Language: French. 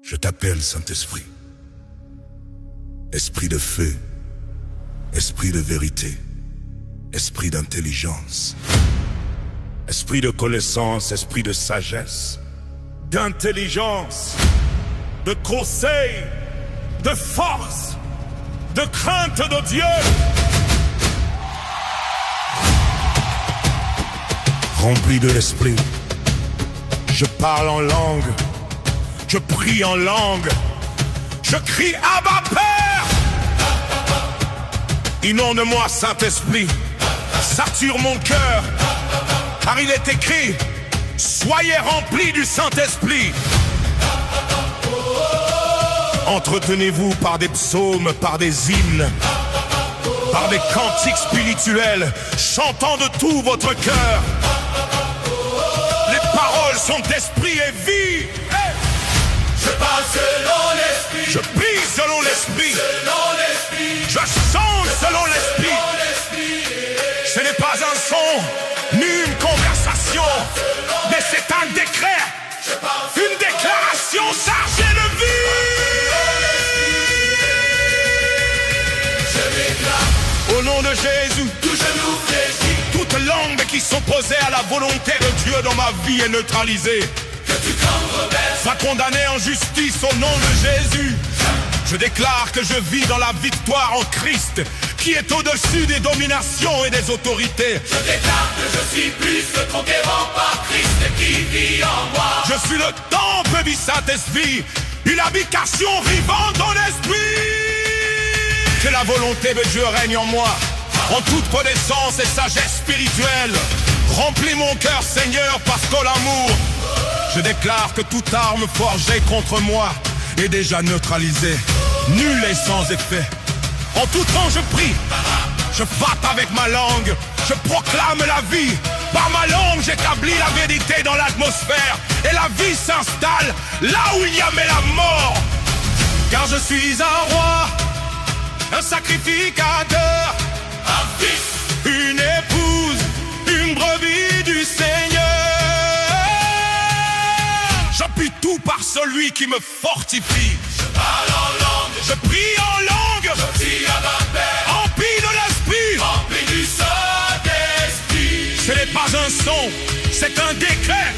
Je t'appelle Saint-Esprit. Esprit de feu, esprit de vérité, esprit d'intelligence, esprit de connaissance, esprit de sagesse, d'intelligence, de conseil, de force, de crainte de Dieu. Rempli de l'esprit, je parle en langue, je prie en langue, je crie Abba Père. Inonde-moi, Saint-Esprit, sature mon cœur, car il est écrit, soyez remplis du Saint-Esprit. Entretenez-vous par des psaumes, par des hymnes, par des cantiques spirituels, chantant de tout votre cœur. Les paroles sont d'esprit et vie. Hey! Je parle selon l'esprit. Je prie selon l'esprit. Selon l'esprit. Je chante selon l'esprit. Ce n'est pas un son, ni une conversation, mais c'est un décret, une déclaration chargée de vie. Je déclare au nom de Jésus, tout genou fléchit, toute langue qui s'opposait à la volonté de Dieu dans ma vie est neutralisée. que tu t'en rebelles, Sois condamné en justice au nom de Jésus. Je déclare que je vis dans la victoire en Christ, qui est au-dessus des dominations et des autorités. je déclare que je suis plus que conquérant par Christ qui vit en moi. Je suis le temple du Saint-Esprit, une habitation vivante dans l'Esprit. Que la volonté de Dieu règne en moi, en toute connaissance et sagesse spirituelle. Remplis mon cœur, Seigneur, parce qu'en l'amour, je déclare que toute arme forgée contre moi est déjà neutralisée. Nulle est sans effet. En tout temps je prie, je batte avec ma langue, je proclame la vie. Par ma langue j'établis la vérité dans l'atmosphère, et la vie s'installe là où il y avait la mort. Car je suis un roi, un sacrificateur, Un fils, une épouse, une brebis du Seigneur. J'appuie tout par celui qui me fortifie. je parle en langue, Je prie en langue, je dis à ma paix, empli de l'esprit. rempli du Saint-Esprit. Ce n'est pas un son, c'est un décret.